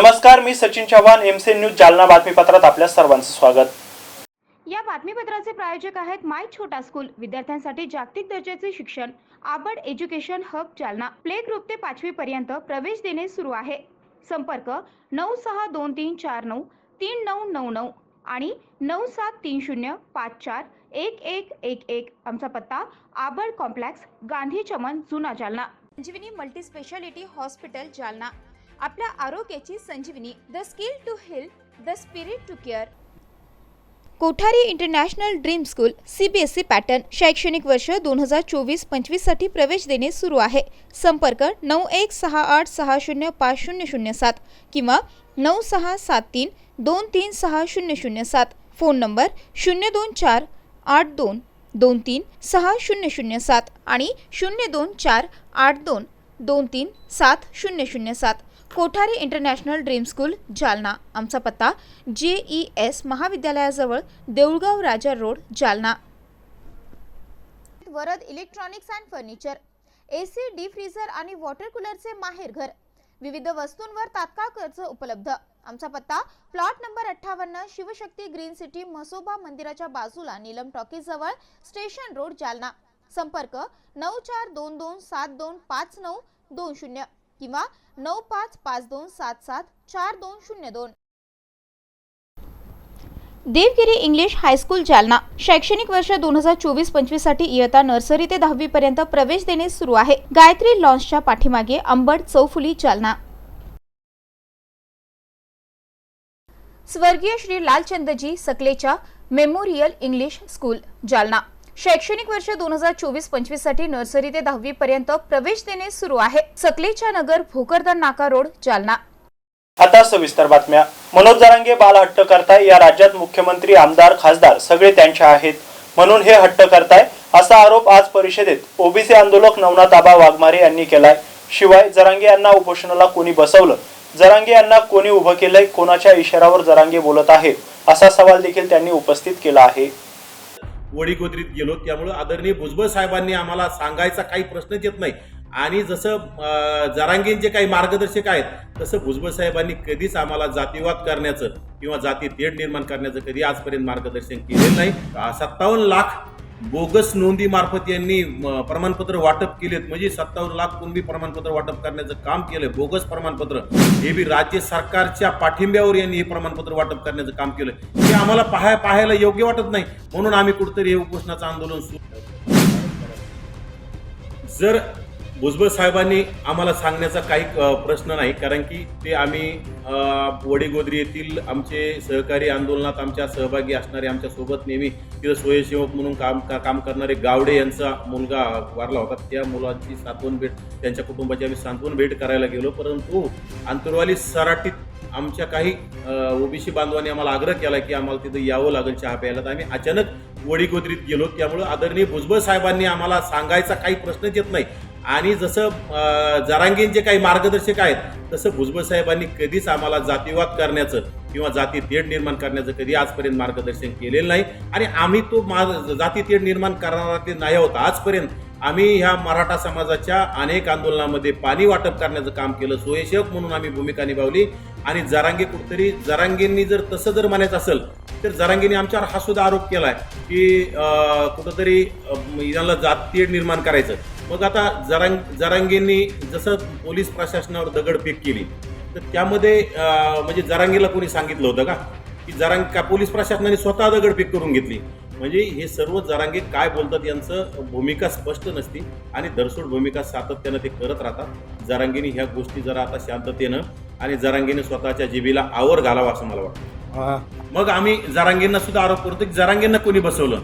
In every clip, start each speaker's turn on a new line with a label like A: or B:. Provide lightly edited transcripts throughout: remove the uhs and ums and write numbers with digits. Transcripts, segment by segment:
A: नमस्कार, मी Sachin Chavan, MC news Jalna बातमीपत्रात आपल्या सर्वांचं स्वागत।
B: या बातमीपत्राचे प्रायोजक आहेत माय छोटा स्कूल, विद्यार्थ्यांसाठी जागतिक दर्जाचे शिक्षण, Abad education hub Jalna. Play group ते 5वी पर्यंत प्रवेश देणे सुरू आहे। संपर्क 9623493999 आणि 9730541111। आमचा पत्ता आबड कॉम्प्लेक्स, गांधी चमन, जुना Jalna. Sanjivani multi speciality hospital Jalna, आपल्या आरोग्याची संजीवनी। The skill to heal, the spirit to care. Kothari international dream school CBSE pattern शैक्षणिक वर्ष 2024-25 साठी प्रवेश देणे सुरू आहे। संपर्क 9168605007 किंवा 9673236007। फोन नंबर 02482236007 आणि 02482237007। Kothari international dream school Jalna. आमचा पत्ता JES महाविद्यालयाजवळ, Deulgaon Raja road, Jalna. Varad electronics and furniture, AC, deep freezer आणि वॉटर कूलरचे माहेरघर। विविध वस्तूंवर तात्काळ कर्ज उपलब्ध। आमचा पत्ता plot number 58, Shivshakti green city, Mhasoba मंदिराच्या बाजूला, नीलम टॉकीज जवळ, स्टेशन रोड, जालना। संपर्क 9422725920 किंवा 9552774202। देवगिरी इंग्लिश हायस्कूल जालना शैक्षणिक वर्ष 2024-25 साठी इयत्ता नर्सरी ते 10वी पर्यंत प्रवेश देणे सुरू आहे। गायत्री लॉन्सच्या पाठीमागे, अंबड चौफुली, जालना। स्वर्गीय Shri Lalchandji Sakalecha memorial English school Jalna शैक्षणिक वर्ष 2024-25 साठी नर्सरी ते 10वी पर्यंत प्रवेश देणे सुरू आहे। सकलेचा नगर, भोकरदन नाका रोड, जालना।
A: आता सविस्तर बातम्या। मनोज जरांगे बाल हट्ट करताय। या राज्यात मुख्यमंत्री, आमदार, खासदार सगळे त्यांचे आहेत, म्हणून हे हट्ट करताय, असा आरोप आज परिषदेत ओबीसी आंदोलक नवनाथ आबा वाघमारे यांनी केलाय। शिवाय जरांगे यांना उपोषणाला कोणी बसवलं, जरांगे यांना कोणी उभं केलंय, कोणाच्या इशाऱ्यावर जरांगे बोलत आहेत, असा सवाल देखील त्यांनी उपस्थित केला आहे।
C: वडीगोद्रीत गेलो, त्यामुळे आदरणीय भुजबळ साहेबांनी आम्हाला सांगायचा काही प्रश्नच येत नाही। आणि जसं जरांगेंचे काही मार्गदर्शक आहेत, तसं भुजबळ साहेबांनी कधीच आम्हाला जातीवाद करण्याचं किंवा जाती तेढ निर्माण करण्याचं कधी आजपर्यंत मार्गदर्शन केलेलं नाही। 57 लाख बोगस नोंदी मार्फत यांनी प्रमाणपत्र वाटप केलेत, म्हणजे 57 लाख कुणबी प्रमाणपत्र वाटप करण्याचं काम केलं। बोगस प्रमाणपत्र हे बी राज्य सरकारच्या पाठिंब्यावर यांनी हे प्रमाणपत्र वाटप करण्याचं काम केलं। हे आम्हाला पाहायला योग्य वाटत नाही, म्हणून आम्ही कुठेतरी हे उपोषणाचं आंदोलन सुरू। जर भुजबळ साहेबांनी आम्हाला सांगण्याचा काही प्रश्न नाही, कारण की ते आम्ही वडीगोद्री येथील आमचे सहकारी आंदोलनात आमच्या सहभागी असणारे, आमच्या सोबत नेहमी तिथं स्वयंसेवक म्हणून काम करणारे गावडे यांचा मुलगा वारला होता, त्या मुलाची सांत्वन भेट, त्यांच्या कुटुंबाची आम्ही सांत्वन भेट करायला गेलो। परंतु अंतरवाली सराटीत आमच्या काही ओबीसी बांधवांनी आम्हाला आग्रह केला की आम्हाला तिथं यावं लागेल चहा प्यायला, तर आम्ही अचानक वडीगोद्रीत गेलो। त्यामुळे आदरणीय भुजबळ साहेबांनी आम्हाला सांगायचा काही प्रश्नच येत नाही। आणि जसं जरांगेंचे काही मार्गदर्शक आहेत, तसं भुजबळ साहेबांनी कधीच आम्हाला जातीवाद करण्याचं किंवा जाती तेढ निर्माण करण्याचं कधी आजपर्यंत मार्गदर्शन केलेलं नाही। आणि आम्ही तो जाती तेढ निर्माण करणारा ते नाही होता। आजपर्यंत आम्ही ह्या मराठा समाजाच्या अनेक आंदोलनामध्ये पाणी वाटप करण्याचं काम केलं, स्वयंसेवक म्हणून आम्ही भूमिका निभावली। आणि जरांगे कुठतरी, जरांगेंनी जर तसं जर म्हणायचं असेल तर जरांगेंनी आमच्यावर हा सुद्धा आरोप केला आहे की कुठंतरी यांना जातीय निर्माण करायचं। मग आता जरांगेंनी जसं पोलीस प्रशासनावर दगडफेक केली, तर त्यामध्ये म्हणजे जरांगेला कोणी सांगितलं होतं का की पोलीस प्रशासनाने स्वतः दगडफेक करून घेतली? म्हणजे हे सर्व जरांगे काय बोलतात यांचं भूमिका स्पष्ट नसती आणि दरसोड भूमिका सातत्यानं ते करत राहतात। जरांगेने ह्या गोष्टी जरा आता शांततेनं आणि जरांगेने स्वतःच्या जिभेला आवर घालावा असं मला वाटतं। मग आम्ही जरांगेंना सुद्धा आरोप करतो की जरांगेंना कोणी बसवलं?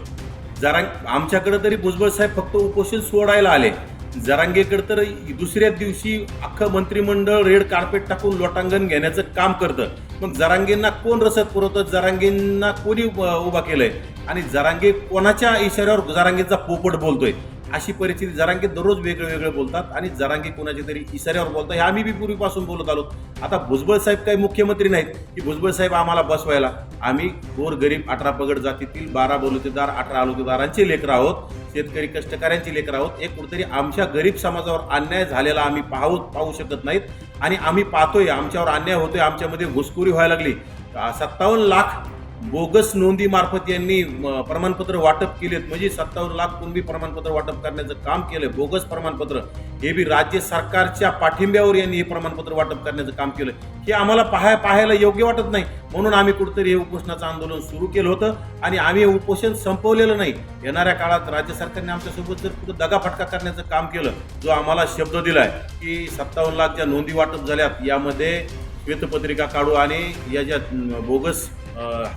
C: आमच्याकडे तरी भुजबळ साहेब फक्त उपोषण सोडायला आले, जरांगेकडे तर दुसऱ्या दिवशी अख्खं मंत्रिमंडळ रेड कार्पेट टाकून लोटांगण घेण्याचं काम करतं। मग जरांगेंना कोण रसद पुरवतं? जरांगेंना कोणी उभा केलंय? आणि जरांगे कोणाच्या इशाऱ्यावर जरांगेचा पोपट बोलतोय? अशी परिस्थिती। जरांगे दररोज वेगळे बोलतात आणि जरांगे कोणाच्या तरी इशाऱ्यावर बोलतात, हे आम्ही बी पूर्वीपासून बोलत आलो। आता भुजबळ साहेब काही मुख्यमंत्री नाहीत की भुजबळ साहेब आम्हाला बसवायला। आम्ही गोरगरीब 18 पगड जातीतील 12 बलुतेदार 18 आलुतेदारांचे लेकरं आहोत, शेतकरी कष्टकऱ्यांची लेकरं आहोत। एक कुठेतरी आमच्या गरीब समाजावर अन्याय झालेला आम्ही पाहू शकत नाहीत। आणि आम्ही पाहतोय आमच्यावर अन्याय होतोय, आमच्यामध्ये घुसखोरी व्हायला लागली. 57 लाख बोगस नोंदी मार्फत यांनी प्रमाणपत्र वाटप केलेत. म्हणजे 57 लाख कुणबी प्रमाणपत्र वाटप करण्याचं काम केलं. बोगस प्रमाणपत्र हे बी राज्य सरकारच्या पाठिंब्यावर यांनी हे प्रमाणपत्र वाटप करण्याचं काम केलं. हे आम्हाला पाहायला योग्य वाटत नाही. म्हणून आम्ही कुठेतरी हे उपोषणाचं आंदोलन सुरू केलं होतं आणि आम्ही हे उपोषण संपवलेलं नाही. येणाऱ्या काळात राज्य सरकारने आमच्यासोबत जर कुठं दगाफटका करण्याचं काम केलं, जो आम्हाला शब्द दिलाय की 57 लाख ज्या नोंदी वाटप झाल्यात यामध्ये श्वेतपत्रिका काढू आणि या ज्या बोगस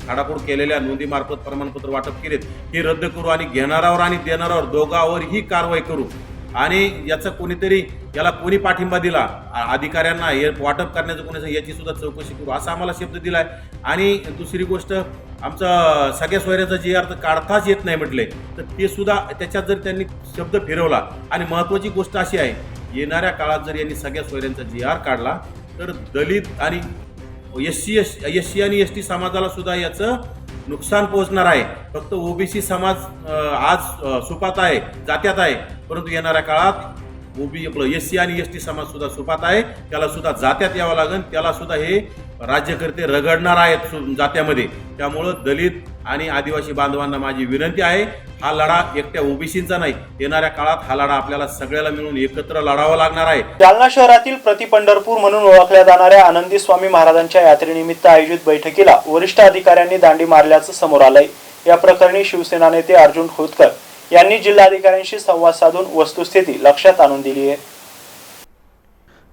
C: खाडाखोड केलेल्या नोंदीमार्फत प्रमाणपत्र वाटप केलेत हे रद्द करू आणि घेणारावर आणि देणारावर दोघांवरही कारवाई करू. आणि याचा याला कोणी पाठिंबा दिला, अधिकाऱ्यांना हे वाटप करण्याचं कोणी, याची सुद्धा चौकशी करू असा आम्हाला शब्द दिलाय. आणि दुसरी गोष्ट, आमचा सगळ्या सोयऱ्याचा जे अर्थ काढताच येत नाही म्हटले तर ते सुद्धा त्याच्यात जर त्यांनी शब्द फिरवला. आणि महत्त्वाची गोष्ट अशी आहे, येणाऱ्या काळात जर यांनी सगळ्या सोयऱ्यांचा GR काढला तर दलित आणि SC आणि ST समाजाला सुद्धा याचं नुकसान पोहोचणार आहे. फक्त OBC समाज आज सुपात आहे, जात्यात आहे, परंतु येणाऱ्या काळात SC आणि ST समाज सुद्धा सुपात आहे, त्याला सुद्धा जात्यात यावं लागेल. त्याला सुद्धा हे राज्यकर्ते रगडणार आहेत जात्यामध्ये. त्यामुळं दलित आणि आदिवासी बांधवांना माझी विनंती आहे, हा लढा एकट्या OBCचा नाही, येणाऱ्या काळात हा लढा आपल्याला सगळ्याला मिळून एकत्र लढावा लागणार आहे.
A: जालना शहरातील प्रति पंढरपूर म्हणून ओळखल्या जाणाऱ्या आनंदी स्वामी महाराजांच्या यात्रेनिमित्त आयोजित बैठकीला वरिष्ठ अधिकाऱ्यांनी दांडी मारल्याचं समोर आलंय. या प्रकरणी शिवसेना नेते अर्जुन खोतकर यांनी जिल्हाधिकाऱ्यांशी संवाद साधून वस्तुस्थिती लक्षात आणून दिली आहे.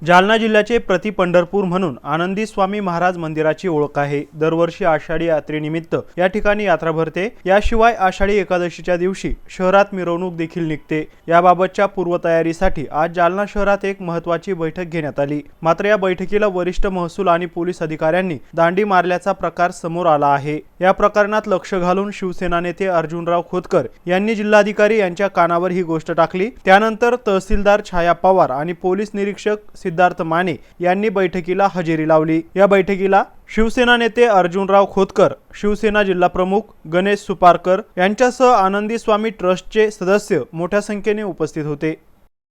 A: जालना जिल्ह्याचे प्रति पंढरपूर म्हणून आनंदी स्वामी महाराज मंदिराची ओळख आहे. दरवर्षी आषाढी यात्रेनिमित्त या ठिकाणी यात्रा भरते. याशिवाय आषाढी एकादशीच्या दिवशी शहरात मिरवणूक देखील निघते. याबाबतच्या पूर्वतयारीसाठी आज जालना शहरात एक महत्त्वाची बैठक घेण्यात आली. मात्र या बैठकीला वरिष्ठ महसूल आणि पोलीस अधिकाऱ्यांनी दांडी मारल्याचा प्रकार समोर आला आहे. या प्रकरणात लक्ष घालून शिवसेना नेते अर्जुनराव खोतकर यांनी जिल्हाधिकारी यांच्या कानावर ही गोष्ट टाकली. त्यानंतर तहसीलदार छाया पवार आणि पोलीस निरीक्षक सिद्धार्थ माने यांनी बैठकीला हजेरी लावली. या बैठकीला शिवसेना नेते अर्जुनराव खोतकर, शिवसेना जिल्हा प्रमुख गणेश सुपारकर यांच्यासह आनंदी स्वामी ट्रस्टचे सदस्य मोठ्या संख्येने उपस्थित होते.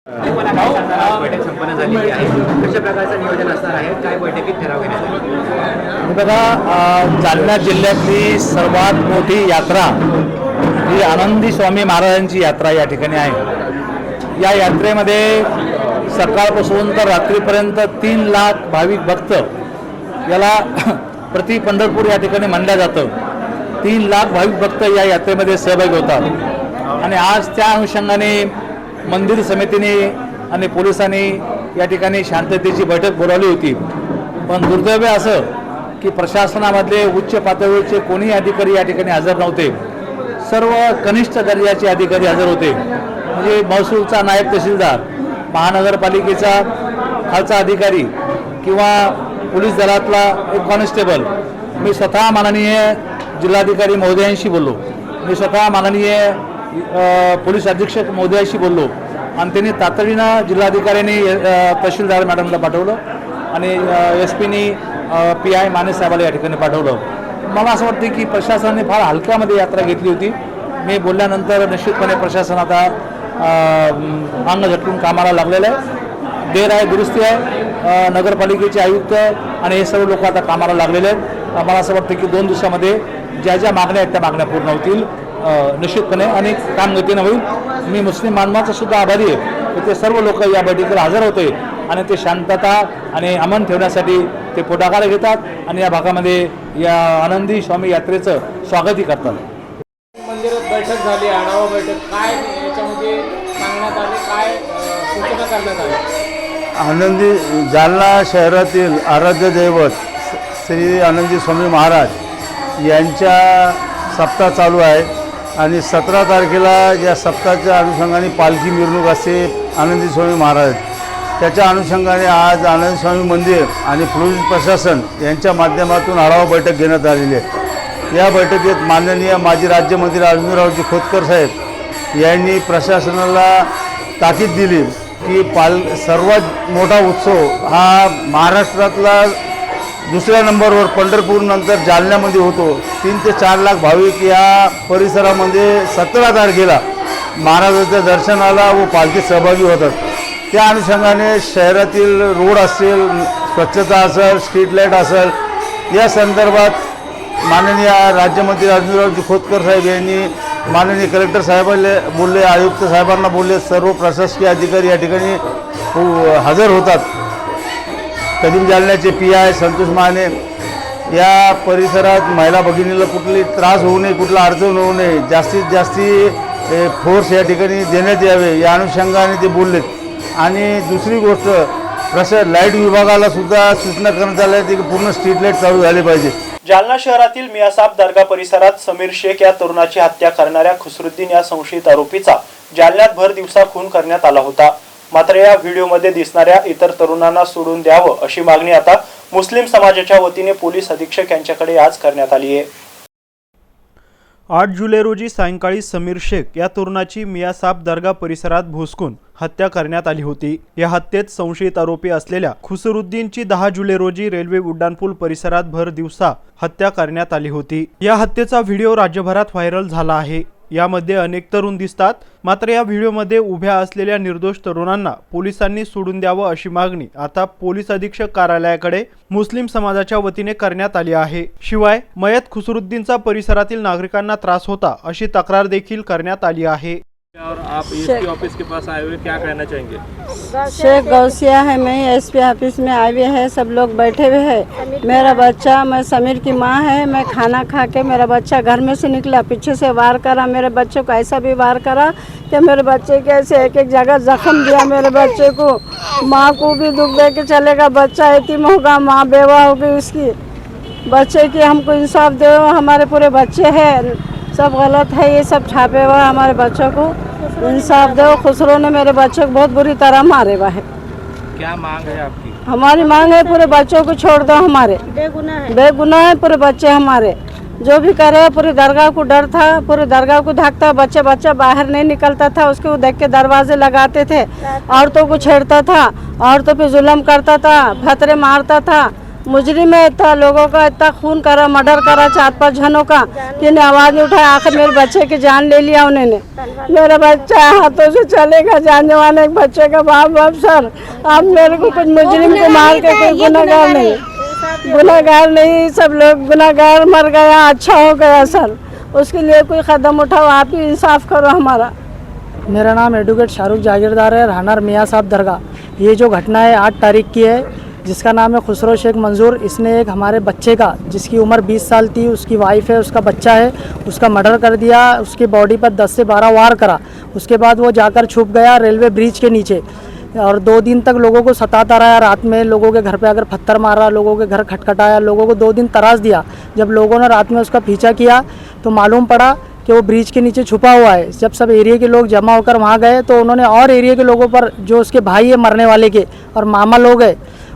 D: बैठक संपन्न झालेली आहे. कशा प्रकारचं नियोजन असणार आहे, काय बैठकीत ठराव घेण्यात आले?
E: बघा, जालना जिल्ह्यातली सर्वात मोठी यात्रा ही आनंदी स्वामी महाराजांची यात्रा या ठिकाणी आहे. या यात्रेमध्ये सकाळपासून तर रात्रीपर्यंत 3 लाख भाविक भक्त याला प्रति पंढरपूर या ठिकाणी मानलं जातं. 3 लाख भाविक भक्त या यात्रेमध्ये सहभागी होतात. आणि आज त्या अनुषंगाने मंदिर समितीने आणि पोलिसांनी या ठिकाणी शांततेची बैठक बोलावली होती. पण दुर्दैव असं की प्रशासनामधले उच्च पातळीवरचे कोणी अधिकारी या ठिकाणी हजर नव्हते. सर्व कनिष्ठ दर्जाचे अधिकारी हजर होते. म्हणजे महसूलचा नायब तहसीलदार, महानगरपालिकेचा खालचा अधिकारी किंवा पोलीस दलातला एक कॉन्स्टेबल. मी स्वतः माननीय जिल्हाधिकारी महोदयांशी बोललो, मी स्वतः माननीय पोलीस अधीक्षक महोदयाशी बोललो आणि त्यांनी तातडीनं जिल्हाधिकाऱ्यांनी तहसीलदार मॅडमला पाठवलं आणि SP PI माने साहेबाला या ठिकाणी पाठवलं. मला असं वाटतं की प्रशासनाने फार हलक्यामध्ये यात्रा घेतली होती. मी बोलल्यानंतर निश्चितपणे प्रशासन आता अंग झटकून कामाला लागलेलं आहे. देर आहे, दुरुस्ती आहे. नगरपालिकेचे आयुक्त आणि हे सर्व लोक आता कामाला लागलेले आहेत. मला असं वाटतं की 2 दिवसामध्ये ज्या ज्या मागण्या आहेत त्या मागण्या पूर्ण होतील निश्चितपणे आणि काम गतीनं होईल. मी मुस्लिम बांधवांचा सुद्धा आभारी आहे की ते सर्व लोक या बैठकीला हजर होते आणि ते शांतता आणि अमन ठेवण्यासाठी ते पुढाकार घेतात आणि या भागामध्ये या आनंदी स्वामी यात्रेचं स्वागतही करतात.
F: मंदिरात बैठक झाली, आढावा बैठक, काय याच्यामध्ये सांगण्यात आले, काय सूचना करण्यात आल्या?
E: आनंदी जालना शहरातील आराध्य दैवत श्री आनंदी स्वामी महाराज यांच्या सप्ताह चालू आहे आणि 17 तारखेला या सप्ताहाच्या अनुषंगाने पालखी मिरवणूक असते आनंदी स्वामी महाराज. त्याच्या अनुषंगाने आज आनंदी स्वामी मंदिर आणि पोलीस प्रशासन यांच्या माध्यमातून आढावा बैठक घेण्यात आलेली आहे. या बैठकीत माननीय माजी राज्यमंत्री अर्जुनरावजी खोतकर साहेब यांनी प्रशासनाला ताकीद दिली की सर्वात मोठा उत्सव हा महाराष्ट्रातला दुसऱ्या नंबरवर पंढरपूरनंतर जालन्यामध्ये होतो. 3 ते 4 लाख भाविक या परिसरामध्ये 17 तारखेला महाराजांच्या दर्शनाला व पालखीत सहभागी होतात. त्या अनुषंगाने शहरातील रोड असेल, स्वच्छता असेल, स्ट्रीट लाईट असेल, या संदर्भात माननीय राज्यमंत्री अर्जुनरावजी खोतकर साहेब यांनी माननीय कलेक्टर साहेबांना बोलले, आयुक्त साहेबांना बोलले, सर्व प्रशासकीय अधिकारी या ठिकाणी हजर होतात. कदीम जालन्याचे PI संतोष माने या परिसरात महिला भगिनीला कुठली त्रास होऊ नये, कुठला अडचण होऊ नये, जास्तीत जास्ती फोर्स या ठिकाणी देण्यात यावे या अनुषंगाने ते बोललेत. आणि दुसरी गोष्ट लाईट विभागाला सुद्धा सूचना करण्यात आल्या की पूर्ण स्ट्रीट लाईट चालू झाले पाहिजे.
A: जालना शहरातील मियासाब दर्गा परिसरात समीर शेख या तरुणाची हत्या करणाऱ्या खुसरुद्दीन या संशयित आरोपीचा जालन्यात भर दिवसा खून करण्यात आला होता. मात्र या व्हिडिओमध्ये दिसणाऱ्या इतर तरुणांना सोडून द्यावं अशी मागणी आता मुस्लिम समाजाच्या वतीने पोलीस अधीक्षक यांच्याकडे आज करण्यात आली आहे. 8 जुलै रोजी सायंकाळी समीर शेख या तरुणाची मियासाब दर्गा परिसरात भोसकून हत्या करण्यात आली होती. या हत्येत संशयित आरोपी असलेल्या खुसरुद्दीनची 10 जुलै रोजी रेल्वे उड्डाणपूल परिसरात भर दिवसा हत्या करण्यात आली होती. या हत्येचा व्हिडिओ राज्यभरात व्हायरल झाला आहे. यामध्ये अनेक तरुण दिसतात. मात्र या व्हिडिओमध्ये उभ्या असलेल्या निर्दोष तरुणांना पोलिसांनी सोडून द्यावं अशी मागणी आता पोलीस अधीक्षक कार्यालयाकडे मुस्लिम समाजाच्या वतीने करण्यात आली आहे. शिवाय मयत खुसरुद्दीनचा परिसरातील नागरिकांना त्रास होता अशी तक्रार देखील करण्यात आली आहे.
F: और आप एसपी ऑफिस के पास आए हुए क्या कहना चाहेंगे?
G: शेख गौसिया है, मैं एसपी ऑफिस में आए हुए हैं, सब लोग बैठे हुए हैं. मेरा बच्चा, मैं समीर की माँ है, मैं खाना खा के मेरा बच्चा घर में से निकला, पीछे से वार करा, मेरे बच्चे को ऐसा भी वार करा कि मेरे बच्चे के ऐसे एक एक जगह जख्म दिया मेरे बच्चे को. माँ को भी दुख दे के चलेगा, बच्चा यतीम होगा, माँ बेवा होगी उसकी. बच्चे की हमको इंसाफ दो, हमारे पूरे बच्चे हैं, सब गलत है, ये सब छापे हुआ हमारे बच्चों को इंसाफ दो. खुसरो ने मेरे बच्चे को बहुत बुरी तरह मारे हुआ है.
F: क्या मांग है आपकी?
G: हमारी मांग है पूरे बच्चों को छोड़ दो, हमारे बेगुनाह है पूरे बच्चे हमारे. जो भी करे, पूरी दरगाह को डर था, पूरी दरगाह को ढकता, बच्चा बाहर नहीं निकलता था, उसको देख के दरवाजे लगाते थे, औरतों को छेड़ता था, औरतों पे जुल्म करता था, फतरे मारता था. मुजरिम है, इतना लोगों का इतना खून करा, मर्डर करा 4-5 जनों का, किन्हें आवाज़ नहीं उठाया. आखिर मेरे बच्चे की जान ले लिया उन्होंने. मेरा बच्चा हाथों से चलेगा, जाने वाले एक बच्चे का बाप सर. आप मेरे को कुछ मुजरिम को मार के, कोई गुनाहगार नहीं, सब लोग गुनाहगार मर गया, अच्छा हो गया सर. उसके लिए कोई कदम उठाओ, आप ही इंसाफ करो हमारा.
H: मेरा नाम एडवोकेट शाहरुख जागीरदार है, रहनार मियासाब दरगाह. ये जो घटना है 8 तारीख की है, जिसका नाम है खुसरो शेख मंजूर. इसने एक हमारे बच्चे का, जिसकी उम्र 20 साल थी, उसकी वाइफ है, उसका बच्चा है, उसका मर्डर कर दिया. उसकी बॉडी पर 10 से 12 वार करा. उसके बाद वो जाकर छुप गया रेलवे ब्रिज के नीचे और 2 दिन तक लोगों को सताता रहा. रात में लोगों के घर पे आकर पत्थर मारा, लोगों के घर खटखटाया, लोगों को 2 दिन त्रास दिया. जब लोगों ने रात में उसका पीछा किया तो मालूम पड़ा कि वो ब्रिज के नीचे छुपा हुआ है. जब सब एरिया के लोग जमा होकर वहाँ गए तो उन्होंने और एरिया के लोगों पर, जो उसके भाई है मरने वाले के और मामा लोग हैं,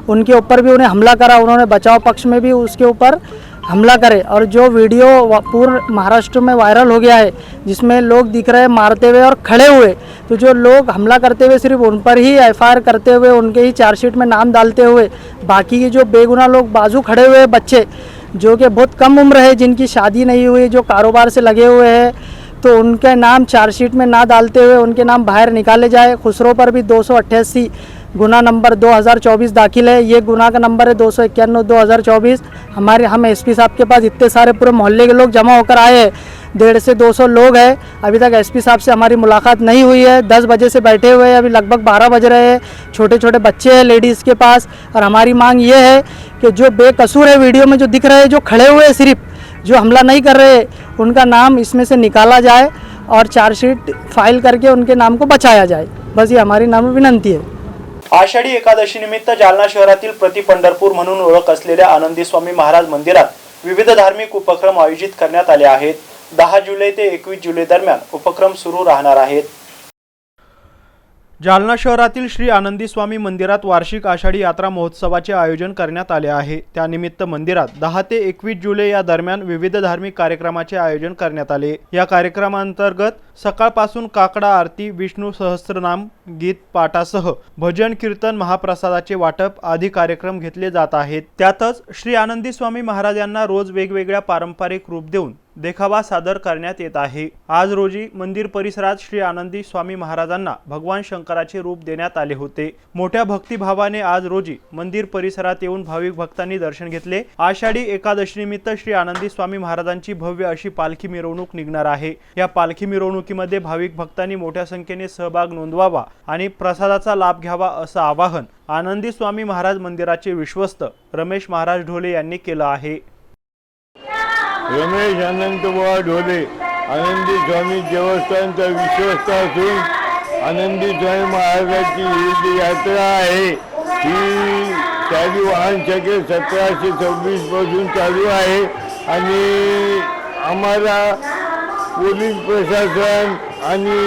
H: उनके ऊपर भी उन्हें हमला करा. उन्होंने बचाव पक्ष में भी उसके ऊपर हमला करे. और जो वीडियो पूर्ण महाराष्ट्र में वायरल हो गया है, जिसमें लोग दिख रहे हैं मारते हुए और खड़े हुए, तो जो लोग हमला करते हुए सिर्फ उन पर ही FIR करते हुए, उनके ही चार्जशीट में नाम डालते हुए, बाकी के जो बेगुनाह लोग बाजू खड़े हुए बच्चे, जो कि बहुत कम उम्र है, जिनकी शादी नहीं हुई, जो कारोबार से लगे हुए हैं, तो उनके नाम चार्जशीट में ना डालते हुए उनके नाम बाहर निकाले जाए. खुसरो पर भी 288 गुना नंबर 2024 दाखिल है. ये गुना का नंबर है 291/2024. हम SP साहब के पास इतने सारे पूरे मोहल्ले के लोग जमा होकर आए हैं, 150 से 200 लोग हैं. अभी तक SP साहब से हमारी मुलाकात नहीं हुई है. 10 बजे से बैठे हुए हैं, अभी लगभग 12 बज रहे हैं. छोटे छोटे बच्चे हैं लेडीज़ के पास. और हमारी मांग ये है कि जो बेकसूर है, वीडियो में जो दिख रहे हैं, जो खड़े हुए हैं, सिर्फ जो हमला नहीं कर रहे, उनका नाम इसमें से निकाला जाए और चार्जशीट फाइल करके उनके नाम को बचाया जाए. बस ये हमारी नाम विनंती है.
A: आषाढी एकादशी निमित्त जालना शहरातील प्रति पंढरपूर म्हणून ओळख असलेल्या आनंदी स्वामी महाराज मंदिरात विविध धार्मिक उपक्रम आयोजित करण्यात आले आहेत. 10 जुलै ते 21 जुलै दरम्यान उपक्रम सुरू राहणार आहेत. जालना शहरातील श्री आनंदी स्वामी मंदिरात वार्षिक आषाढी यात्रा महोत्सवाचे आयोजन करण्यात आले आहे. त्यानिमित्त मंदिरात 10 ते 21 जुलै या दरम्यान विविध धार्मिक कार्यक्रमाचे आयोजन करण्यात आले. या कार्यक्रमांतर्गत सकाळपासून काकडा आरती, विष्णू सहस्त्रनाम गीत पाठासह भजन कीर्तन, महाप्रसादाचे वाटप आदी कार्यक्रम घेतले जात आहेत. त्यातच श्री आनंदी स्वामी महाराज यांना रोज वेगवेगळ्या पारंपरिक रूप देऊन देखावा सादर करण्यात येत आहे। आज रोजी मंदिर परिसरात श्री आनंदी स्वामी महाराजांना भगवान शंकराचे रूप देण्यात आले होते। मोठ्या भक्तिभावाने आज रोजी मंदिर परिसरात येऊन भाविक भक्तांनी दर्शन घेतले। आषाढी एकादशी निमित्त श्री आनंदी स्वामी महाराजांची भव्य अशी पालखी मिरवणूक निघणार आहे। या पालखी मिरवणुकीमध्ये भाविक भक्तांनी मोठ्या संख्येने सहभाग नोंदवावा आणि प्रसादाचा लाभ घ्यावा असं आवाहन आनंदी स्वामी महाराज मंदिराचे विश्वस्त रमेश महाराज ढोले यांनी केलं आहे।
I: रमेश अनंतबुवा ढोले आनंदी स्वामी देवस्थानचा विश्वस्त असून आनंदी स्वामी महाराजांची ही जी यात्रा आहे ही चालू वाहन शके 1726 पासून चालू आहे आणि आम्हाला पोलीस प्रशासन आणि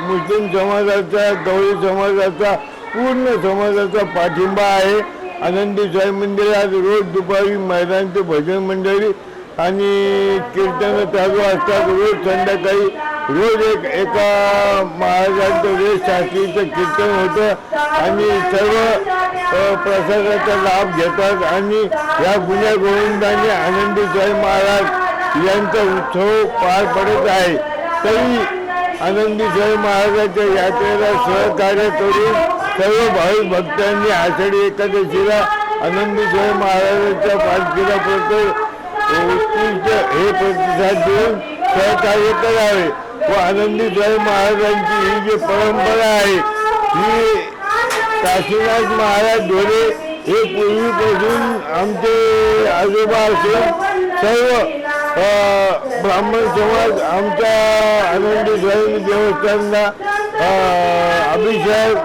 I: मुस्लिम समाजाचा गवळी समाजाचा पूर्ण समाजाचा पाठिंबा आहे। आनंदी स्वामी मंदिरात रोज दुपारी महिलांचे भजन मंडळी आणि कीर्तन चालू असतात। रोज संध्याकाळी रोज एका महाराजांचं वेश शास्त्रीचं कीर्तन होतं आणि सर्व प्रसादाचा लाभ घेतात आणि या गुण्या गोविंदाने आनंदी स्वामी महाराज यांचा उत्सव पार पडत आहे। तरी आनंदी स्वामी महाराजांच्या यात्रेला सहकार्य करून सर्व भाविक भक्तांनी आषाढी एकादशीला आनंदी स्वामी महाराजांच्या पालखीला हे प्रतिसाद देऊन सहकार्य करावे व आनंदी स्वामी महाराजांची ही जी परंपरा आहे ही काशीनाथ महाराज ढोले हे पूर्वीपासून आमचे आजोबा असून सर्व ब्राह्मण समाज आमच्या आनंदी स्वामी देवस्थानला अभिषेक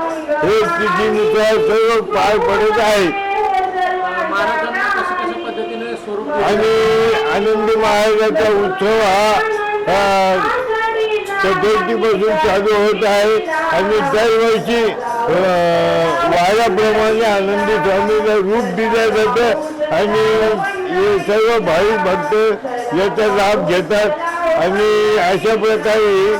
I: हे तिथीनुसार सर्व पार पडत आहे आणि आनंदी महाराजांचा उत्सव हा चतुर्थीपासून चालू होत आहे आणि दरवर्षी वाऱ्याप्रमाणे आनंदी स्वामीला रूप दिलं जातं आणि हे सर्व भाविक भक्त याचा लाभ घेतात आणि अशा प्रकारे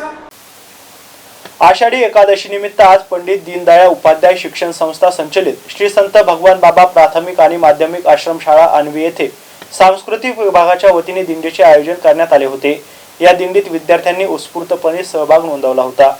A: आषाढी एकादशी निमित्त आज पंडित दीनदयाळ उपाध्याय शिक्षण संस्था संचलित श्री संत भगवान बाबा प्राथमिक आणि माध्यमिक आश्रमशाळा अन्वी येथे सांस्कृतिक विभागाच्या वतीने दिंडीचे आयोजन करण्यात आले होते। या दिंडीत विद्यार्थ्यांनी उत्स्फूर्तपणे सहभाग नोंदवला होता।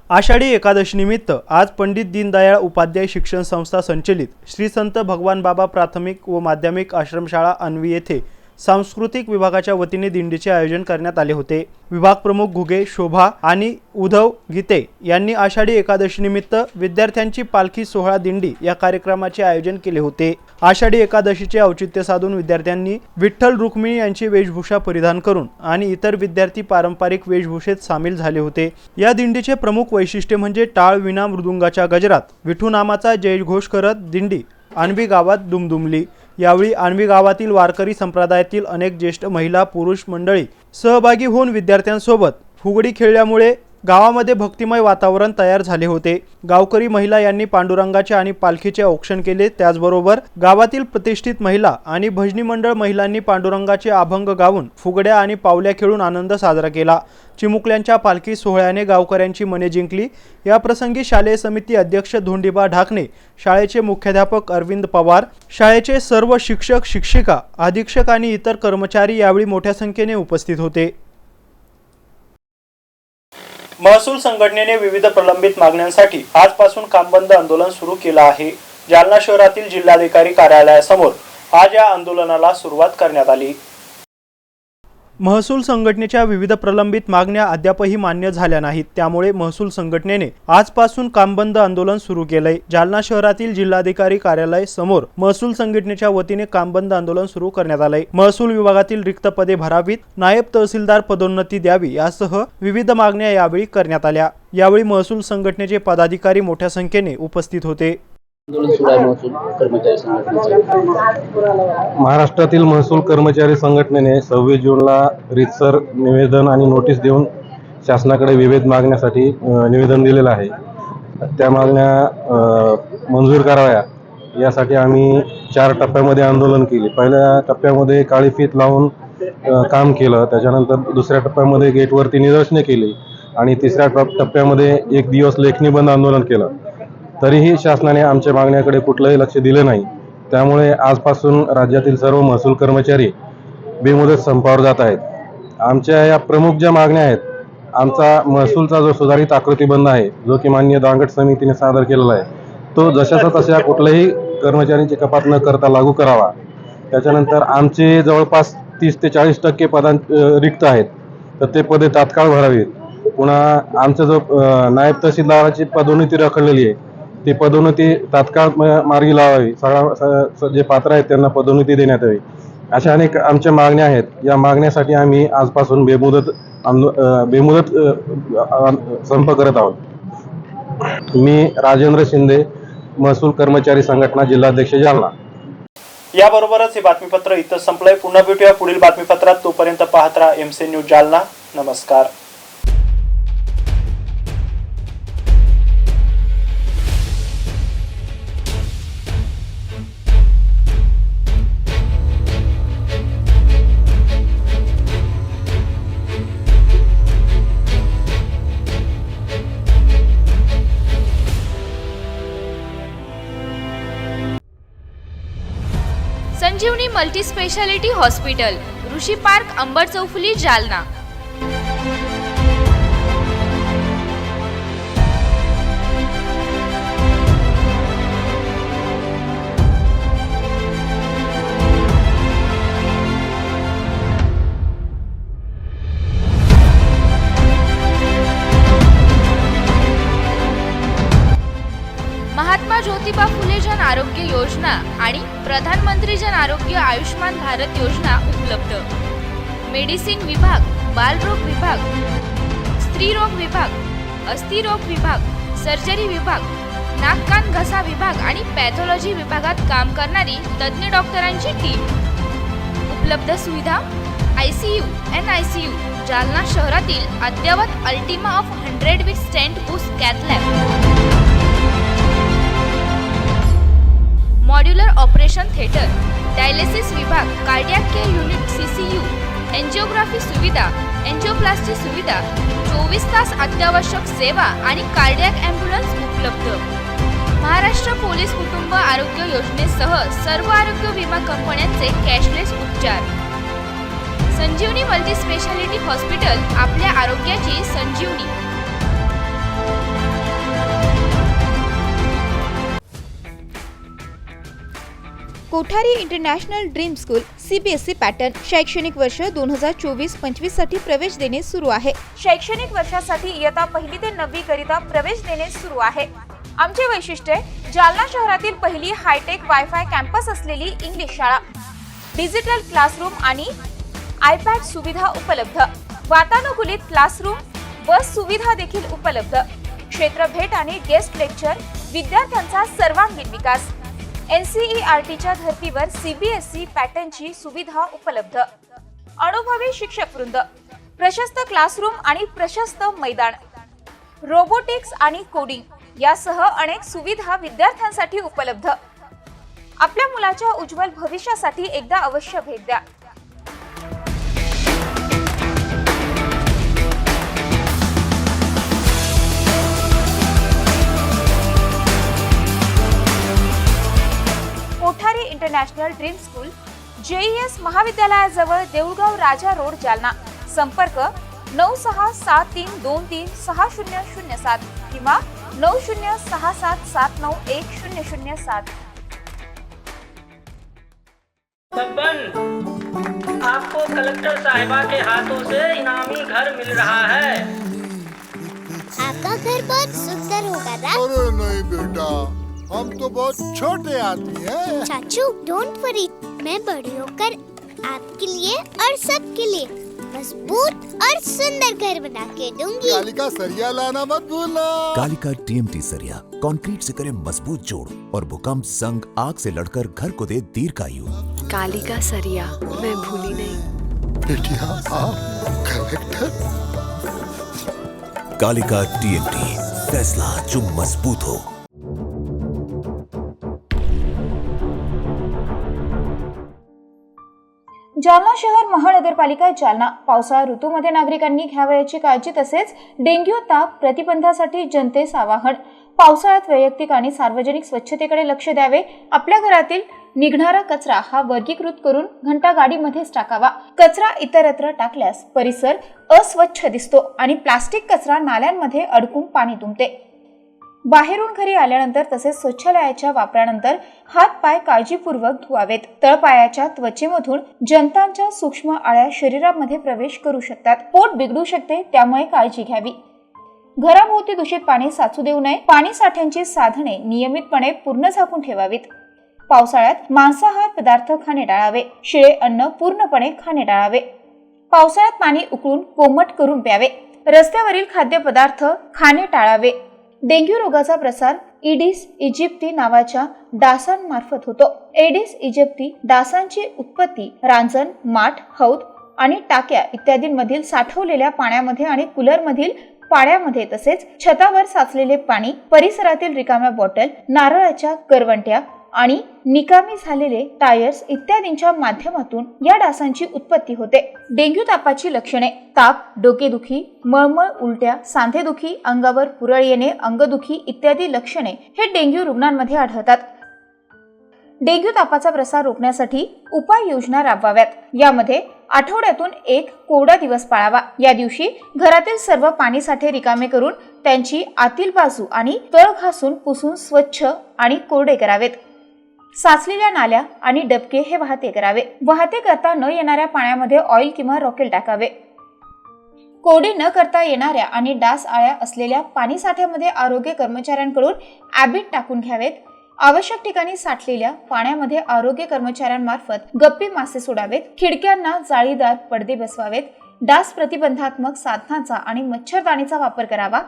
A: आषाढी एकादशी निमित्त आज पंडित दीनदयाळ उपाध्याय शिक्षण संस्था संचलित श्री संत भगवान बाबा प्राथमिक व माध्यमिक आश्रमशाळा अन्वी येथे सांस्कृतिक विभागाच्या वतीने दिंडीचे आयोजन करण्यात आले होते। विभाग प्रमुख घुगे शोभा आणि उद्धव गीते यांनी आषाढी एकादशी निमित्त विद्यार्थ्यांची पालखी सोहळा दिंडी या कार्यक्रमाचे आयोजन केले होते। आषाढी एकादशीचे औचित्य साधून विद्यार्थ्यांनी विठ्ठल रुक्मिणी यांची वेशभूषा परिधान करून आणि इतर विद्यार्थी पारंपरिक वेशभूषेत सामील झाले होते। या दिंडीचे प्रमुख वैशिष्ट्य म्हणजे टाळ विना मृदुंगाच्या गजरात विठू नामाचा जयघोष करत दिंडी आणवी गावात दुमदुमली। यावेळी आणवी गावातील वारकरी संप्रदायातील अनेक ज्येष्ठ महिला पुरुष मंडळी सहभागी होऊन विद्यार्थ्यांसोबत फुगडी खेळल्यामुळे गावामध्ये भक्तिमय वातावरण तयार झाले होते। गावकरी महिला यांनी पांडुरंगाचे आणि पालखीचे औक्षण केले। त्याचबरोबर गावातील प्रतिष्ठित महिला आणि भजनी मंडळ महिलांनी पांडुरंगाचे अभंग गाऊन फुगड्या आणि पावल्या खेळून आनंद साजरा केला। चिमुकल्यांच्या पालखी सोहळ्याने गावकऱ्यांची मने जिंकली। या प्रसंगी शालेय समिती अध्यक्ष धोंडीबा ढाकणे, शाळेचे मुख्याध्यापक अरविंद पवार, शाळेचे सर्व शिक्षक शिक्षिका अधीक्षक आणि इतर कर्मचारी यावेळी मोठ्या संख्येने उपस्थित होते। महसूल संघटनेने विविध प्रलंबित मागण्यांसाठी आजपासून कामबंद आंदोलन सुरू केलं आहे। जालना शहरातील जिल्हाधिकारी कार्यालयासमोर आज या आंदोलनाला सुरुवात करण्यात आली। महसूल संघटनेच्या विविध प्रलंबित मागण्या अद्यापही मान्य झाल्या नाहीत, त्यामुळे महसूल संघटनेने आजपासून कामबंद आंदोलन सुरू केलंय। जालना शहरातील जिल्हाधिकारी कार्यालय समोर महसूल संघटनेच्या वतीने कामबंद आंदोलन सुरू करण्यात आलंय। महसूल विभागातील रिक्त पदे भरावीत, नायब तहसीलदार पदोन्नती द्यावी यासह विविध मागण्या यावेळी करण्यात आल्या। यावेळी महसूल संघटनेचे पदाधिकारी मोठ्या संख्येने उपस्थित होते।
J: महाराष्ट्रातील महसूल कर्मचारी संघटनेने 26 जूनला रीतसर निवेदन आणि नोटीस देऊन शासनाकडे विविध मागण्यासाठी निवेदन दिलेलं आहे। त्या मागण्या मंजूर कराव्या यासाठी आम्ही 4 टप्प्यामध्ये आंदोलन केले। पहिल्या टप्प्यामध्ये काळी फीत लावून काम केलं, त्याच्यानंतर दुसऱ्या टप्प्यामध्ये गेटवरती निदर्शने केली आणि तिसऱ्या टप्प्यामध्ये 1 दिवस लेखणी बंद आंदोलन केलं। तरीही शासनाने आमच्या मागण्याकडे कुठलंही लक्ष दिले नाही। त्यामुळे आजपासून राज्यातील सर्व महसूल कर्मचारी बेमुदत संपावर जात आहेत. आमच्या या प्रमुख ज्या मागण्या आहेत, आमचा महसूलचा जो सुधारित आकृतीबंध आहे, जो की माननीय दांगट समितीने सादर केलेला आहे, तो जशाचा तशा कुठल्याही कर्मचाऱ्यांची कपात न करता लागू करावा. त्याच्यानंतर आमचे जवळपास 30 ते 40% रिक्त आहेत, तर ते पदे तात्काळ भरावीत. पुन्हा आमचा जो नायब तहसीलदाराची पदोन्नती रखडलेली आहे, ती पदोन्नती तात्काळ मार्गी लावावी. जे पात्र आहेत त्यांना पदोन्नती देण्यात यावी. अशा अनेक आमच्या मागण्या आहेत. या मागण्यासाठी आम्ही आजपासून बेमुदत संप करत आहोत. मी राजेंद्र शिंदे, महसूल कर्मचारी संघटना, जिल्हाध्यक्ष, जालना.
A: याबरोबरच हे बातमीपत्र इथं संपलंय. पुन्हा भेटूया पुढील बातमीपत्रात. तोपर्यंत पाहत राहा MC न्यूज जालना. नमस्कार.
B: संजीवनी मल्टी स्पेशालिटी हॉस्पिटल, ऋषी पार्क, अंबड चौफुली, जालना. महात्मा ज्योतिबा फुले जन आरोग्य योजना आणि प्रधानमंत्री जन आरोग्य आयुष्मान भारत योजना उपलब्ध. मेडिसिन विभाग, बालरोग विभाग, स्त्रीरोग विभाग, अस्थिरोग विभाग, सर्जरी विभाग, नाक कान घसा विभाग आणि पॅथॉलॉजी विभागात काम करणारी तज्ञ डॉक्टरांची टीम. उपलब्ध सुविधा ICU, NICU. जालना शहरातील अद्ययावत Ultima of 100 with stent boost cath lab. Modular operation theatre, dialysis विभाग, cardiac care unit, CCU, angiography सुविधा, एंजिओप्लास्टी सुविधा, 24 तास अत्यावश्यक सेवा आणि कार्डियक ॲम्ब्युलन्स उपलब्ध. महाराष्ट्र पोलीस कुटुंब आरोग्य योजनेसह सर्व आरोग्य विमा कंपन्यांचे कॅशलेस उपचार. संजीवनी मल्टी स्पेशालिटी हॉस्पिटल, आपल्या आरोग्याची संजीवनी. Kothari international dream school CBSE pattern शैक्षणिक वर्ष 2024-25 साठी प्रवेश देणे सुरू आहे. शैक्षणिक वर्षासाठी इयत्ता 1 ते 9वी करिता प्रवेश देणे सुरू आहे. आमचे वैशिष्ट्य जालना शहरातील पहिली हायटेक वायफाय कॅम्पस असलेली इंग्लिश शाळा, डिजिटल क्लासरूम आणि iPad सुविधा उपलब्ध, वातानुकूलित क्लासरूम, बस सुविधा देखील उपलब्ध, क्षेत्र भेट आणि गेस्ट लेक्चर, विद्यार्थ्यांचा सर्वांगीण विकास. NCERTच्या धर्तीवर CBSE पॅटर्नची सुविधा उपलब्ध. अनुभवी शिक्षक वृंद, प्रशस्त क्लासरूम आणि प्रशस्त मैदान, रोबोटिक्स आणि कोडिंग यासह अनेक सुविधा विद्यार्थ्यांसाठी उपलब्ध. आपल्या मुलाच्या उज्ज्वल भविष्यासाठी एकदा अवश्य भेट द्या. Kothari international dream school, JES महाविद्यालयाजवळ, देऊळगाव राजा रोड, जालना. संपर्क 9673236007 किंवा 9067791007.
K: आपको कलेक्टर साहिबा के हाथों से इनामी घर मिल रहा है.
L: आपका घर बहुत सुंदर होगा ना?
M: अरे नहीं बेटा, हम तो बहुत छोटे आदमी हैं।
L: चाचू डोंट वरी, मैं बड़ी होकर आपके लिए और सबके लिए मजबूत और सुंदर घर बना के दूंगी।
M: कालिका सरिया लाना मत भूलना।
N: कालिका TMT सरिया कंक्रीट से करे मजबूत जोड़ और भूकंप, संग, आग से लड़कर घर को दे दीर्घायु।
O: कालिका सरिया मैं भूली नहीं।
M: बेटिया आप कलेक्टर।
N: कालिका TMT, फैसला जो मजबूत हो।
B: जालना शहर महानगरपालिका जालना. पावसाळा ऋतूमध्ये नागरिकांनी घ्यावयाची काळजी तसेच डेंग्यू ताप प्रतिबंधासाठी जनतेस आवाहन. पावसाळ्यात वैयक्तिक आणि सार्वजनिक स्वच्छतेकडे लक्ष द्यावे. आपल्या घरातील निघणारा कचरा हा वर्गीकृत करून घंटागाडीमध्येच टाकावा. कचरा इतरत्र टाकल्यास परिसर अस्वच्छ दिसतो आणि प्लास्टिक कचरा नाल्यांमध्ये अडकून पाणी तुंबते. बाहेरून घरी आल्यानंतर तसेच शौचालयाच्या वापरानंतर हात पाय काळजीपूर्वक धुवावेत. तळपायाच्या त्वचेमधून जंतांच्या सूक्ष्म आळ्या शरीरामध्ये प्रवेश करू शकतात. पोट बिघडू शकते, त्यामुळे काळजी घ्यावी. घराभोवती दूषित पाणी साचू देऊ नये. पाणी साठ्यांची साधने नियमितपणे पूर्ण झाकून ठेवावीत. पावसाळ्यात मांसाहार पदार्थ खाणे टाळावे. शिळे अन्न पूर्णपणे खाणे टाळावे. पावसाळ्यात पाणी उकळून कोमट करून प्यावे. रस्त्यावरील खाद्यपदार्थ खाणे टाळावे. डेंग्यू रोगाचा प्रसार इडिस इजिप्ती नावाच्या डासांमार्फत होतो. एडिस इजिप्ती डासांची उत्पत्ती रांजण, माठ, हौद आणि टाक्या इत्यादींमधील साठवलेल्या पाण्यामध्ये आणि कूलरमधील पाण्यामध्ये तसेच छतावर साचलेले पाणी, परिसरातील रिकाम्या बॉटल, नारळाच्या करवंट्या आणि निकामी झालेले टायर्स इत्यादींच्या माध्यमातून या डासांची उत्पत्ती होते. डेंग्यू तापाची लक्षणे: ताप, डोकेदुखी, मळमळ, उलट्या, सांधेदुखी, अंगावर पुरळ येणे, अंगदुखी इत्यादी लक्षणे हे डेंग्यू रुग्णांमध्ये आढळतात. डेंग्यू तापाचा प्रसार रोखण्यासाठी उपाययोजना राबवाव्यात. यामध्ये आठवड्यातून एक कोरडा दिवस पाळावा. या दिवशी घरातील सर्व पाणीसाठे रिकामे करून त्यांची आतील बाजू आणि तळ घासून पुसून स्वच्छ आणि कोरडे करावेत. साचलेल्या नाल्या आणि डबके हे वाहते करावे. वाहते करता न येणाऱ्या पाण्यामध्ये ऑइल किंवा रॉकेल टाकावे. कोरडे न करता येणाऱ्या आणि डास आळ्या असलेल्या पाणीसाठ्यामध्ये आरोग्य कर्मचाऱ्यांकडून ॲबिट टाकून घ्यावेत. आवश्यक ठिकाणी साठलेल्या पाण्यामध्ये आरोग्य कर्मचाऱ्यांमार्फत गप्पी मासे सोडावेत. खिडक्यांना जाळीदार पडदे बसवावेत. डास प्रतिबंधात्मक साधनांचा आणि मच्छरदाणीचा वापर करावा.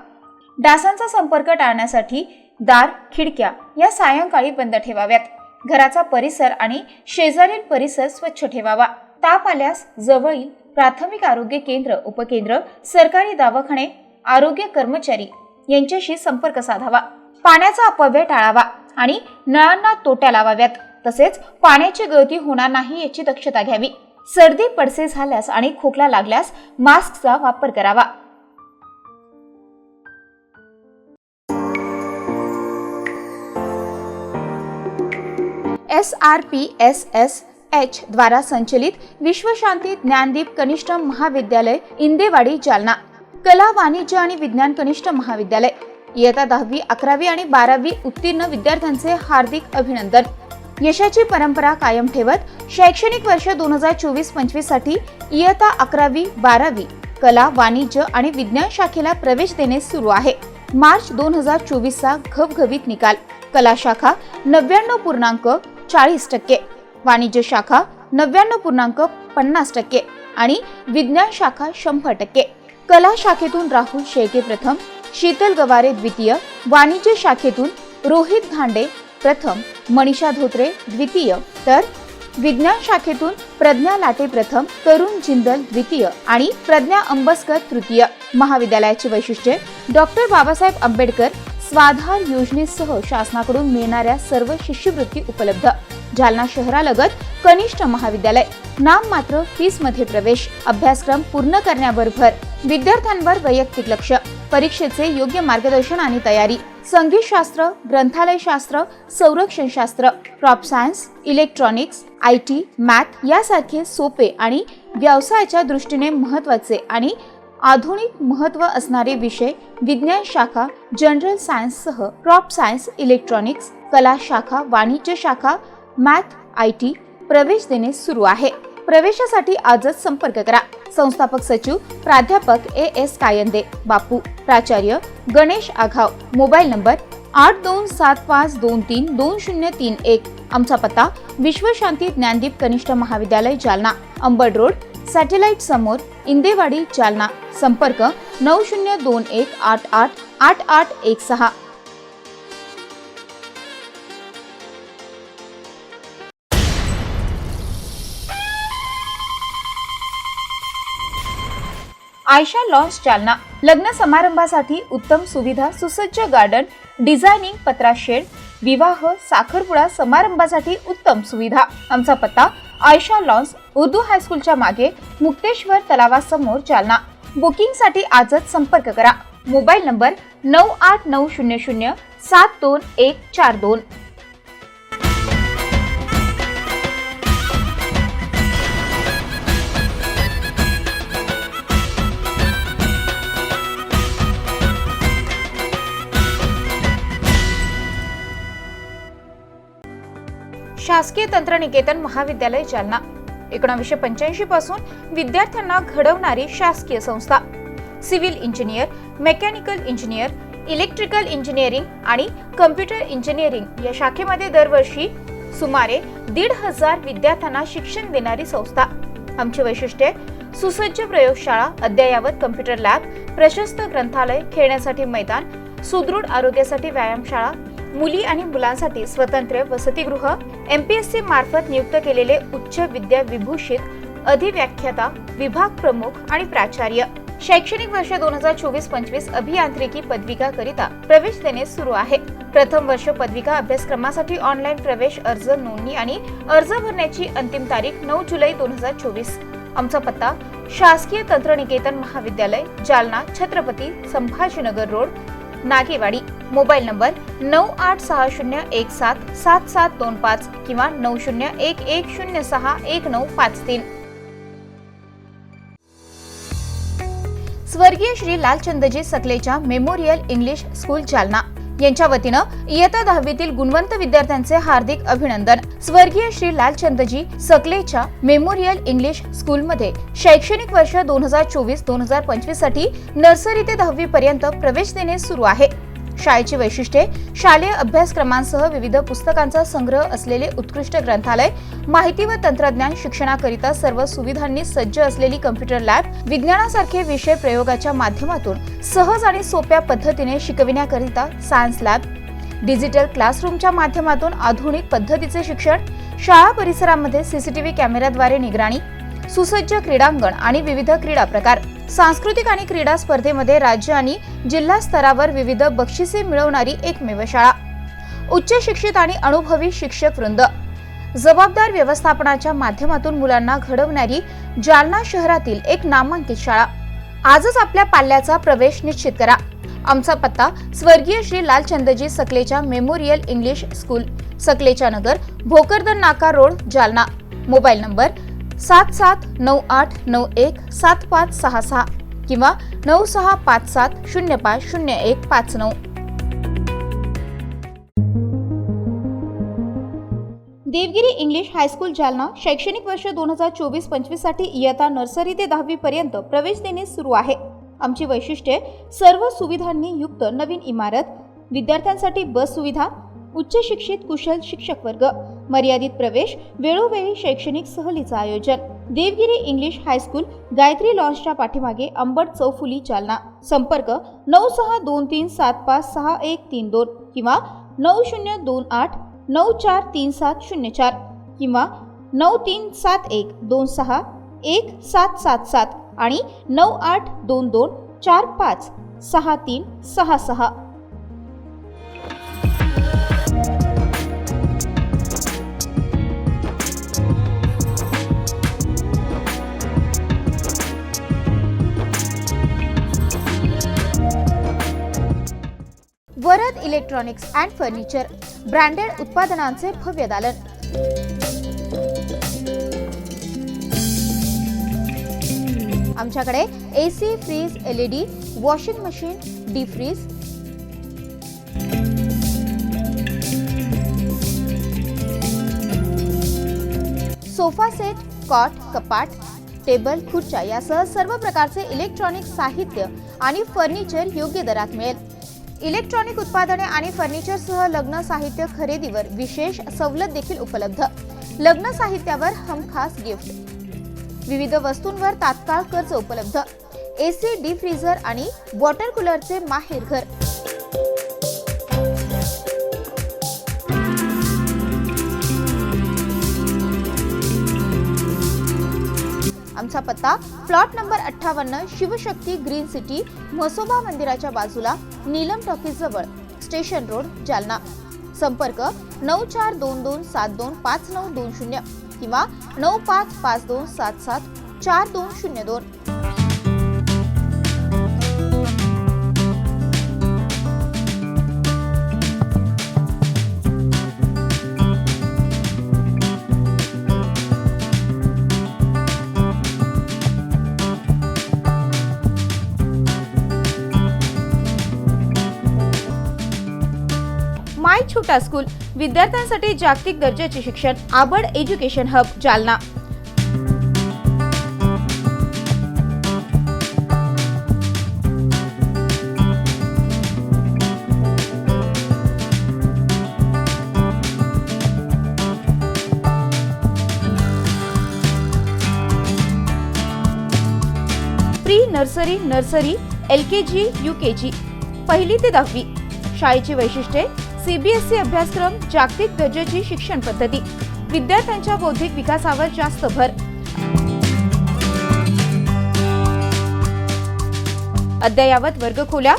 B: डासांचा संपर्क टाळण्यासाठी दार, खिडक्या या सायंकाळी बंद ठेवाव्यात. घराचा परिसर आणि शेजारील परिसर स्वच्छ ठेवावा. ताप आल्यास जवळील प्राथमिक आरोग्य केंद्र, उपकेंद्र, सरकारी दवाखाने, आरोग्य कर्मचारी यांच्याशी संपर्क साधावा. पाण्याचा अपव्यय टाळावा आणि नळांना तोट्या लावाव्यात. तसेच पाण्याची गळती होणार नाही याची दक्षता घ्यावी. सर्दी पडसे झाल्यास आणि खोकला लागल्यास मास्कचा वापर करावा. SRPSSH द्वारा संचलित विश्वशांती ज्ञानदीप कनिष्ठ महाविद्यालय इंदेवाडी जालना, कला, वाणिज्य आणि विज्ञान कनिष्ठ महाविद्यालय, इयत्ता 10वी, 11वी आणि 12वी उत्तीर्ण विद्यार्थ्यांचे हार्दिक अभिनंदन. यशाची परंपरा कायम ठेवत शैक्षणिक वर्ष 2024-25 साठी इयत्ता 11वी, 12वी कला, वाणिज्य आणि विज्ञान शाखेला प्रवेश देणे सुरू आहे. मार्च 2024 चा घवघवीत निकाल: कला शाखा 99.40%, वाणिज्य शाखा 99.50% आणि विज्ञान शाखा 100%. कला शाखेतून राहुल शेळके प्रथम, शीतल गवारे द्वितीय, वाणिज्य शाखेतून रोहित घांडे प्रथम, मनीषा धोत्रे द्वितीय, तर विज्ञान शाखेतून प्रज्ञा लाटे प्रथम, तरुण जिंदल द्वितीय आणि प्रज्ञा अंबस्कर तृतीय. महाविद्यालयाची वैशिष्ट्ये: डॉक्टर बाबासाहेब आंबेडकर स्वाधार योजनेसह शासनाकडून मिळणाऱ्या सर्व शिष्यवृत्ती उपलब्ध. जालना शहरालगत कनिष्ठ महाविद्यालय. नाममात्र फीसमध्ये प्रवेश. अभ्यासक्रम पूर्ण करण्यावर भर. विद्यार्थ्यांवर वैयक्तिक लक्ष. परीक्षेचे योग्य मार्गदर्शन आणि तयारी. संगीतशास्त्र, ग्रंथालयशास्त्र, संरक्षणशास्त्र, crop science, electronics, IT, math यासारखे सोपे आणि व्यवसायाच्या दृष्टीने महत्त्वाचे आणि आधुनिक महत्त्व असणारे विषय. विज्ञान शाखा, जनरल सायन्ससह क्रॉप सायन्स, इलेक्ट्रॉनिक्स, कला शाखा, वाणिज्य शाखा, मॅथ, IT प्रवेश देणे सुरू आहे. प्रवेशासाठी आजच संपर्क करा. संस्थापक सचिव प्राध्यापक AS कायंदे, बापू, प्राचार्य गणेश आघाव. Mobile number 8275232031. आमचा पत्ता विश्वशांती ज्ञानदीप कनिष्ठ महाविद्यालय जालना, अंबड रोड, सॅटेलाइट समोर, इंदेवाडी, जालना. संपर्क 9021888816. आयशा लॉन्स जालना. लग्न समारंभासाठी उत्तम सुविधा, सुसज्ज गार्डन, डिझायनिंग, पत्रा शेड, विवाह, साखरपुडा समारंभासाठी उत्तम सुविधा. आमचा पत्ता आयशा लॉन्स, उर्दू हायस्कूलच्या मागे, मुक्तेश्वर तलावासमोर, जालना. बुकिंगसाठी आजच संपर्क करा. Mobile number 9890072142. शासकीय तंत्रनिकेतन महाविद्यालय जालना 1985 पासून विद्यार्थ्यांना घडवणारी शासकीय संस्था. Civil engineer, mechanical engineer, electrical engineering आणि कम्प्युटर इंजिनिअरिंग या शाखेमध्ये दरवर्षी सुमारे 1,500 विद्यार्थ्यांना शिक्षण देणारी संस्था. आमची वैशिष्ट्ये: सुसज्ज प्रयोगशाळा, अद्ययावत कम्प्युटर लॅब, प्रशस्त ग्रंथालय, खेळण्यासाठी मैदान, सुदृढ आरोग्यासाठी व्यायामशाळा, मुली आणि मुलांसाठी स्वतंत्र वसतिगृह, MPSC मार्फत नियुक्त केलेले उच्च विद्या विभूषित अधिव्याख्याता, विभाग प्रमुख आणि प्राचार्य. शैक्षणिक वर्ष 2024-25 अभियांत्रिकी पदविका करिता प्रवेश देणे सुरू आहे. प्रथम वर्ष पदविका अभ्यासक्रमासाठी ऑनलाईन प्रवेश अर्ज नोंदणी आणि अर्ज भरण्याची अंतिम तारीख 9 जुलै 2024. आमचा पत्ता: शासकीय तंत्रनिकेतन महाविद्यालय, Jalna, Chhatrapati Sambhajinagar road, Nagewadi. Mobile number 9860177725 किंवा 9011061953. स्वर्गीय Shri Lalchandji Sakalecha memorial English school Jalna यांच्या वतीनं इयत्ता 10वीतील गुणवंत विद्यार्थ्यांचे हार्दिक अभिनंदन. स्वर्गीय श्री लालचंदजी सकलेच्या मेमोरियल इंग्लिश स्कूलमध्ये शैक्षणिक वर्ष 2024-2025 साठी नर्सरी ते 10वी पर्यंत प्रवेश देणे सुरू आहे. शाळेची वैशिष्ट्ये: शालेय अभ्यासक्रमांसह विविध पुस्तकांचा संग्रह असलेले उत्कृष्ट ग्रंथालय, माहिती व तंत्रज्ञान शिक्षणाकरिता सर्व सुविधांनी सज्ज असलेली कम्प्युटर लॅब, विज्ञानासारखे विषय प्रयोगाच्या माध्यमातून सहज आणि सोप्या पद्धतीने शिकविण्याकरिता सायन्स लॅब, डिजिटल क्लासरूमच्या माध्यमातून आधुनिक पद्धतीचे शिक्षण, शाळा परिसरामध्ये CCTV कॅमेऱ्याद्वारे निगराणी, सुसज्ज क्रीडांगण आणि विविध क्रीडा प्रकार, सांस्कृतिक आणि क्रीडा स्पर्धेमध्ये राज्य आणि जिल्हा स्तरावर विविध बक्षिसे मिळवणारी एकमेव शाळा, उच्च शिक्षित आणि अनुभवी शिक्षक वृंद, जबाबदार व्यवस्थापनाच्या माध्यमातून मुलांना घडवणारी जालना शहरातील एक नामांकित शाळा. आजच आपल्या पाल्याचा प्रवेश निश्चित करा. आमचा पत्ता: स्वर्गीय Shri Lalchandji Sakalecha memorial English school, Sakalecha Nagar, Bhokardan Naka road, Jalna. Mobile number 7798917566 किंवा 9657050159. देवगिरी इंग्लिश हायस्कूल जालना शैक्षणिक वर्ष 2024-25 साठी इयत्ता नर्सरी ते 10वी पर्यंत प्रवेश देणे सुरू आहे. आमची वैशिष्ट्ये: सर्व सुविधांनी युक्त नवीन इमारत, विद्यार्थ्यांसाठी बस सुविधा, उच्च शिक्षित कुशल शिक्षक वर्ग, मर्यादित प्रवेश, वेळोवेळी शैक्षणिक सहलीचं आयोजन. देवगिरी इंग्लिश हायस्कूल, गायत्री लॉन्सच्या पाठीमागे, अंबड चौफुली, जालना. संपर्क 9028756132 किंवा 9028943704 किंवा 9371261777 आणि 9822456366. Varad electronics and furniture, branded उत्पादनांचे भव्य दालन. आमच्याकडे AC, fridge, LED, washing machine, deep fridge, sofa set, cot, कपाट, टेबल, खुर्च्या यासह सर्व प्रकारचे इलेक्ट्रॉनिक साहित्य आणि फर्निचर योग्य दरात मिळेल. इलेक्ट्रॉनिक उत्पादने आणि फर्निचरसह लग्न साहित्य खरेदीवर विशेष सवलत देखील उपलब्ध. लग्न साहित्यावर हमखास गिफ्ट, विविध वस्तूंवर तात्काळ कर्ज उपलब्ध. AC, डीप फ्रीझर आणि वॉटर कूलरचे माहेर घर. आमचा पत्ता: plot number 58, Shivshakti green city, Mhasoba मंदिराच्या बाजूला, नीलम टॉकीज जवळ, स्टेशन रोड, जालना. संपर्क 9422725920 किंवा 9552774202. माय माय छोटा स्कूल, विद्यार्थ्यांसाठी जागतिक दर्जाचे शिक्षण, Abad education hub Jalna. Pre nursery, nursery, LKG, UKG, 1ली ते 10वी. शाळेची वैशिष्ट्ये: CBSE अभ्यासक्रम, जागतिक दर्जाची शिक्षण पद्धती, विद्यार्थ्यांच्या बौद्धिक विकासावर जास्त भर. अद्ययावत वर्गखोल्या,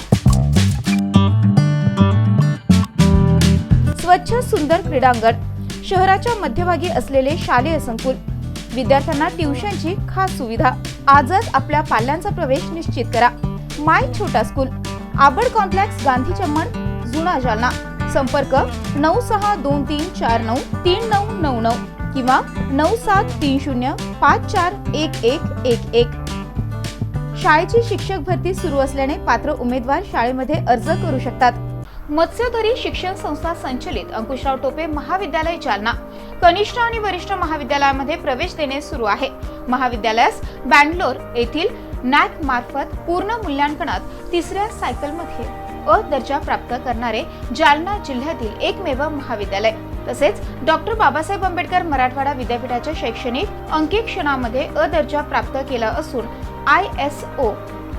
B: स्वच्छ सुंदर क्रीडांगण, शहराच्या मध्यभागी असलेले शालेय संकुल, विद्यार्थ्यांना ट्युशनची खास सुविधा. आजच आपल्या पाल्यांचा प्रवेश निश्चित करा. माय छोटा स्कूल, आबड कॉम्प्लेक्स, गांधी चमन, जुना जालना. संपर्क 9623493999 किंवा 9730541111. शाळेची शिक्षक भरती सुरू असल्याने पात्र उमेदवार शाळेमध्ये अर्ज करू शकतात. मत्स्यधरी शिक्षण संस्था संचलित अंकुशराव टोपे महाविद्यालय जालना कनिष्ठ आणि वरिष्ठ महाविद्यालयामध्ये प्रवेश देणे सुरू आहे. महाविद्यालयास बँगलोर येथील नॅक मार्फत पूर्ण मूल्यांकनात 3ऱ्या सायकलमध्ये अ दर्जा प्राप्त करणारे जालना जिल्ह्यातील एकमेव महाविद्यालय. तसेच डॉक्टर बाबासाहेब आंबेडकर मराठवाडा विद्यापीठाच्या शैक्षणिक अंकेक्षणामध्ये अ दर्जा प्राप्त केला असून ISO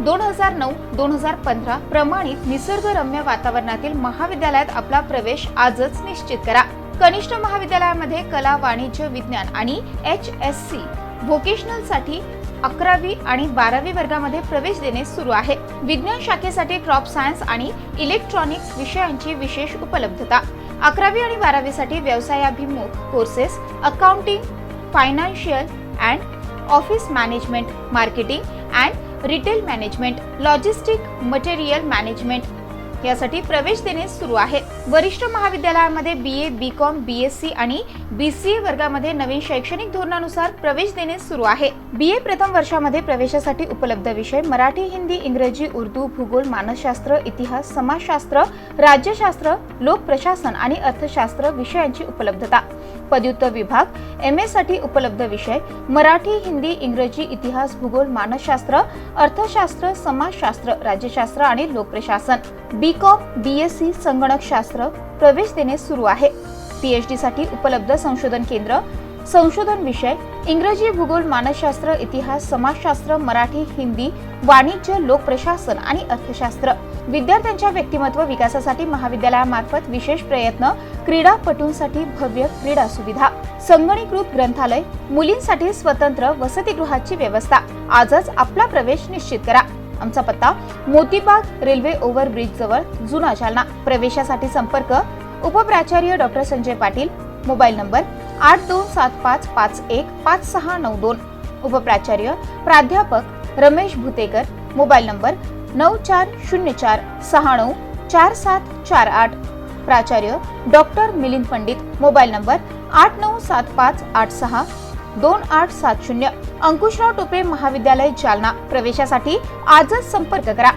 B: 2009-2015 प्रमाणित निसर्गरम्य वातावरणातील महाविद्यालयात आपला प्रवेश आजच निश्चित करा. कनिष्ठ महाविद्यालयामध्ये कला, वाणिज्य, विज्ञान आणि HSC व्होकेशनल साठी 11वी आणि 12वी वर्गामध्ये प्रवेश देणे सुरू आहे. विज्ञान शाखेसाठी क्रॉप सायन्स आणि इलेक्ट्रॉनिक्स विषयांची विशेष उपलब्धता. 11वी आणि 12वी साठी व्यवसायाभिमुख courses, accounting, financial and office management, marketing and retail management, logistic, material management यासाठी प्रवेश देणे सुरू आहे. वरिष्ठ महाविद्यालयामध्ये BA, BCom, BSc आणि BCA वर्गामध्ये नवीन शैक्षणिक धोरणानुसार प्रवेश देणे सुरू आहे. BA प्रथम वर्षामध्ये प्रवेशासाठी उपलब्ध विषय: मराठी, हिंदी, इंग्रजी, उर्दू, भूगोल, मानसशास्त्र, इतिहास, समाजशास्त्र, राज्यशास्त्र, लोकप्रशासन आणि अर्थशास्त्र विषयांची उपलब्धता. पदव्युत्तर विभाग: MA साठी उपलब्ध विषय: मराठी, हिंदी, इंग्रजी, इतिहास, भूगोल, मानसशास्त्र, अर्थशास्त्र, समाजशास्त्र, राज्यशास्त्र आणि लोकप्रशासन. BCom, BSc संगणकशास्त्र प्रवेश देणे सुरू आहे. PhD साठी उपलब्ध संशोधन केंद्र: संशोधन विषय: इंग्रजी, भूगोल, मानसशास्त्र, इतिहास, समाजशास्त्र, मराठी, हिंदी, वाणिज्य, लोकप्रशासन आणि अर्थशास्त्र. विद्यार्थ्यांच्या व्यक्तिमत्व विकासासाठी महाविद्यालयामार्फत विशेष प्रयत्न. क्रीडापटूंसाठी भव्य क्रीडा सुविधा, संगणकीकृत ग्रंथालय, मुलींसाठी स्वतंत्र वसतिगृहाची व्यवस्था. आजच आपला प्रवेश निश्चित करा. आमचा पत्ता: मोतीबाग, रेल्वे ओव्हरब्रिज जवळ, जुना जालना. प्रवेशासाठी संपर्क: उपप्राचार्य doctor Sanjay Patil, mobile number 8275515692. उपप्राचार्य प्राध्यापक रमेश भुतेकर, मोबाईल नंबर 9404694748. प्राचार्य doctor Milind Pandit, mobile number 8975862870. Ankushrao Tope महाविद्यालय जालना. प्रवेशासाठी आजच संपर्क करा.